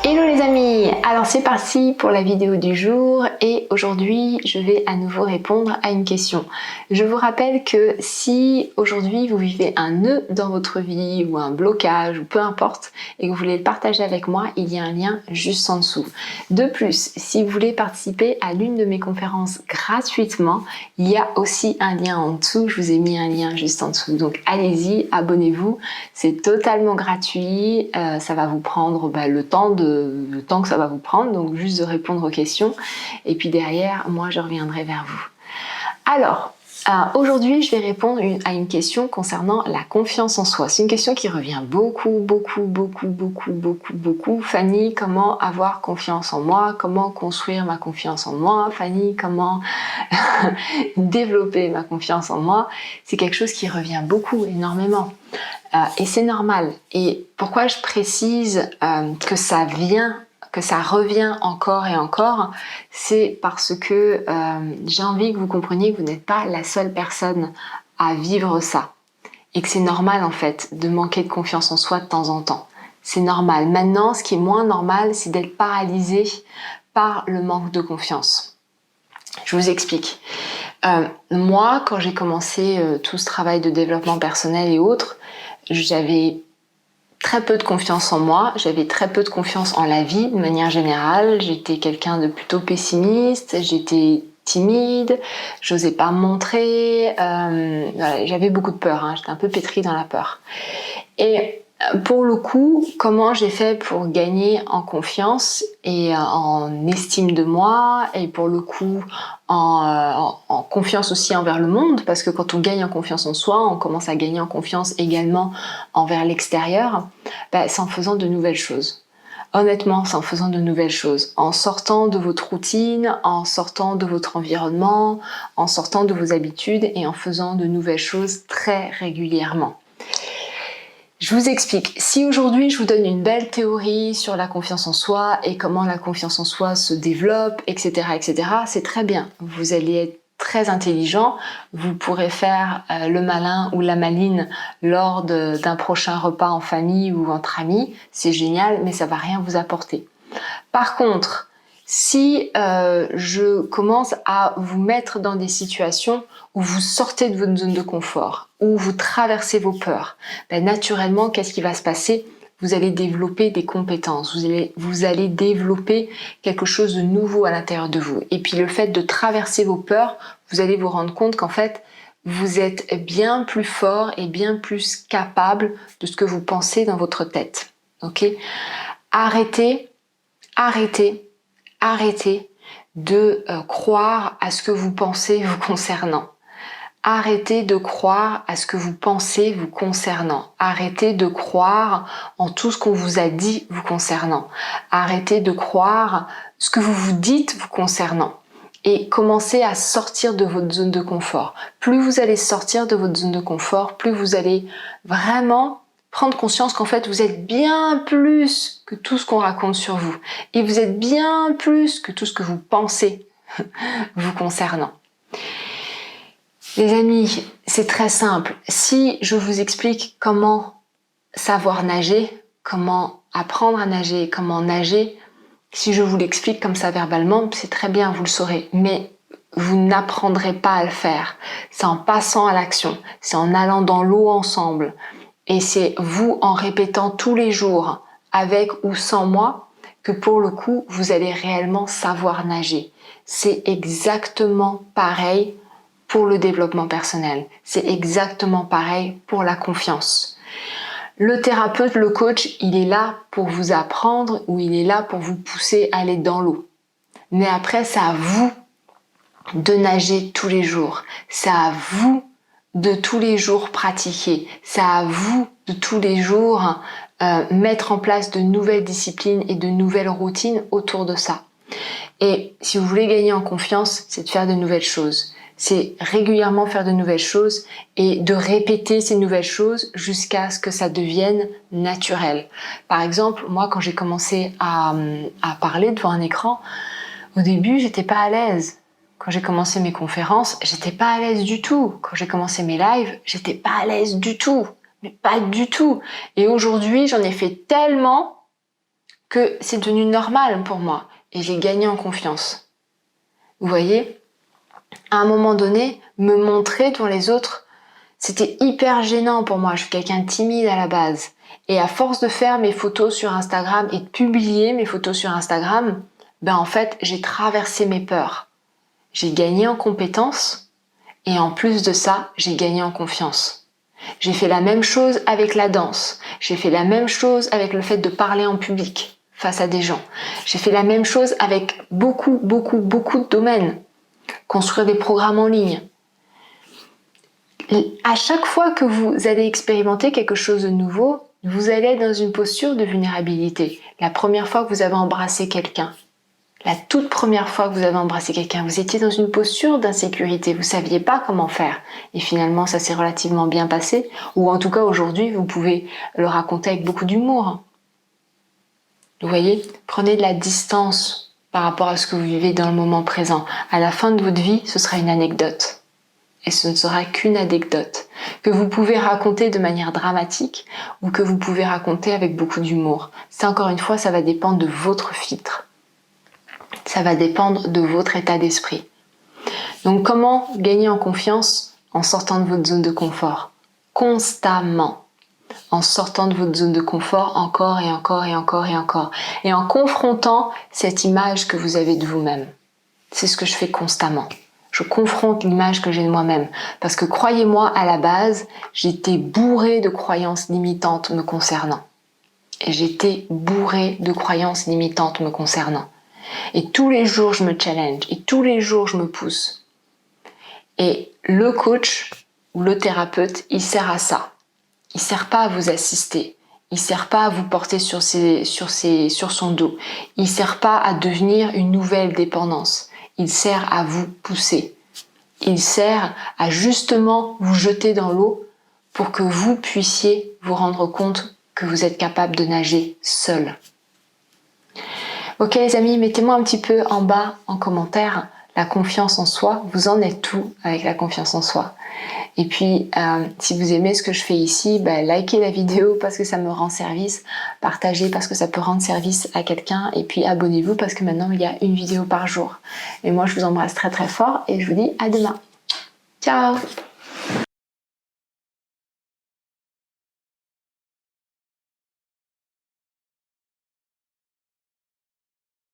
Hello les amis, alors c'est parti pour la vidéo du jour et aujourd'hui je vais à nouveau répondre à une question. Je vous rappelle que si aujourd'hui vous vivez un nœud dans votre vie ou un blocage ou peu importe et que vous voulez le partager avec moi, il y a un lien juste en dessous. De plus, si vous voulez participer à l'une de mes conférences gratuitement, il y a aussi un lien en dessous, je vous ai mis un lien juste en dessous. Donc allez-y, abonnez-vous, c'est totalement gratuit, ça va vous prendre le temps que ça va vous prendre, donc juste de répondre aux questions et puis derrière moi je reviendrai vers vous. Alors aujourd'hui je vais répondre à une question concernant la confiance en soi. C'est une question qui revient beaucoup. Fanny, comment avoir confiance en moi? Comment construire ma confiance en moi? Fanny, comment développer ma confiance en moi? C'est quelque chose qui revient beaucoup, énormément. Et c'est normal. Et pourquoi je précise que ça revient encore et encore, c'est parce que j'ai envie que vous compreniez que vous n'êtes pas la seule personne à vivre ça. Et que c'est normal en fait de manquer de confiance en soi de temps en temps. C'est normal. Maintenant, ce qui est moins normal, c'est d'être paralysé par le manque de confiance. Je vous explique. Moi, quand j'ai commencé tout ce travail de développement personnel et autres, j'avais très peu de confiance en moi, j'avais très peu de confiance en la vie de manière générale, j'étais quelqu'un de plutôt pessimiste, j'étais timide, j'osais pas me montrer, voilà, j'avais beaucoup de peur, j'étais un peu pétrie dans la peur. Et pour le coup, comment j'ai fait pour gagner en confiance et en estime de moi et pour le coup en confiance aussi envers le monde, parce que quand on gagne en confiance en soi, on commence à gagner en confiance également envers l'extérieur, c'est en faisant de nouvelles choses. Honnêtement, c'est en faisant de nouvelles choses, en sortant de votre routine, en sortant de votre environnement, en sortant de vos habitudes et en faisant de nouvelles choses très régulièrement. Je vous explique. Si aujourd'hui je vous donne une belle théorie sur la confiance en soi et comment la confiance en soi se développe, etc., c'est très bien. Vous allez être très intelligent, vous pourrez faire le malin ou la maline lors d'un prochain repas en famille ou entre amis. C'est génial, mais ça va rien vous apporter. Par contre, si je commence à vous mettre dans des situations où vous sortez de votre zone de confort, où vous traversez vos peurs, naturellement, qu'est-ce qui va se passer? Vous allez développer des compétences, vous allez développer quelque chose de nouveau à l'intérieur de vous. Et puis le fait de traverser vos peurs, vous allez vous rendre compte qu'en fait, vous êtes bien plus fort et bien plus capable de ce que vous pensez dans votre tête. Ok? Arrêtez de croire à ce que vous pensez vous concernant. Arrêtez de croire à ce que vous pensez vous concernant. Arrêtez de croire en tout ce qu'on vous a dit vous concernant. Arrêtez de croire ce que vous vous dites vous concernant. Et commencez à sortir de votre zone de confort. Plus vous allez sortir de votre zone de confort, plus vous allez vraiment prendre conscience qu'en fait vous êtes bien plus que tout ce qu'on raconte sur vous. Et vous êtes bien plus que tout ce que vous pensez vous concernant. Les amis, c'est très simple. Si je vous explique comment savoir nager, comment apprendre à nager, comment nager, si je vous l'explique comme ça verbalement, c'est très bien, vous le saurez. Mais vous n'apprendrez pas à le faire. C'est en passant à l'action, c'est en allant dans l'eau ensemble. Et c'est vous en répétant tous les jours, avec ou sans moi, que pour le coup, vous allez réellement savoir nager. C'est exactement pareil pour le développement personnel. C'est exactement pareil pour la confiance. Le thérapeute, le coach, il est là pour vous apprendre ou il est là pour vous pousser à aller dans l'eau. Mais après, c'est à vous de nager tous les jours. C'est à vous de tous les jours pratiquer. C'est à vous de tous les jours mettre en place de nouvelles disciplines et de nouvelles routines autour de ça. Et si vous voulez gagner en confiance, c'est de faire de nouvelles choses. C'est régulièrement faire de nouvelles choses et de répéter ces nouvelles choses jusqu'à ce que ça devienne naturel. Par exemple, moi, quand j'ai commencé à parler devant un écran, au début, j'étais pas à l'aise. Quand j'ai commencé mes conférences, j'étais pas à l'aise du tout. Quand j'ai commencé mes lives, j'étais pas à l'aise du tout. Mais pas du tout. Et aujourd'hui, j'en ai fait tellement que c'est devenu normal pour moi et j'ai gagné en confiance. Vous voyez, à un moment donné, me montrer devant les autres, c'était hyper gênant pour moi. Je suis quelqu'un de timide à la base. Et à force de faire mes photos sur Instagram et de publier mes photos sur Instagram, en fait, j'ai traversé mes peurs. J'ai gagné en compétences et en plus de ça, j'ai gagné en confiance. J'ai fait la même chose avec la danse. J'ai fait la même chose avec le fait de parler en public face à des gens. J'ai fait la même chose avec beaucoup de domaines. Construire des programmes en ligne. À chaque fois que vous allez expérimenter quelque chose de nouveau, vous allez être dans une posture de vulnérabilité. La première fois que vous avez embrassé quelqu'un, la toute première fois que vous avez embrassé quelqu'un, vous étiez dans une posture d'insécurité, vous ne saviez pas comment faire. Et finalement, ça s'est relativement bien passé. Ou en tout cas, aujourd'hui, vous pouvez le raconter avec beaucoup d'humour. Vous voyez, prenez de la distance par rapport à ce que vous vivez dans le moment présent. À la fin de votre vie, ce sera une anecdote. Et ce ne sera qu'une anecdote que vous pouvez raconter de manière dramatique ou que vous pouvez raconter avec beaucoup d'humour. Ça, encore une fois, ça va dépendre de votre filtre. Ça va dépendre de votre état d'esprit. Donc, comment gagner en confiance en sortant de votre zone de confort? Constamment. En sortant de votre zone de confort encore et encore et encore et encore. Et en confrontant cette image que vous avez de vous-même. C'est ce que je fais constamment. Je confronte l'image que j'ai de moi-même. Parce que croyez-moi, à la base, j'étais bourrée de croyances limitantes me concernant. Et j'étais bourrée de croyances limitantes me concernant. Et tous les jours, je me challenge. Et tous les jours, je me pousse. Et le coach ou le thérapeute, il sert à ça. Il sert pas à vous assister. Il sert pas à vous porter sur son dos. Il sert pas à devenir une nouvelle dépendance. Il sert à vous pousser. Il sert à justement vous jeter dans l'eau pour que vous puissiez vous rendre compte que vous êtes capable de nager seul. Ok les amis, mettez-moi un petit peu en bas en commentaire la confiance en soi. Vous en êtes où avec la confiance en soi? Et puis, si vous aimez ce que je fais ici, likez la vidéo parce que ça me rend service, partagez parce que ça peut rendre service à quelqu'un, et puis abonnez-vous parce que maintenant il y a une vidéo par jour. Et moi je vous embrasse très très fort et je vous dis à demain. Ciao!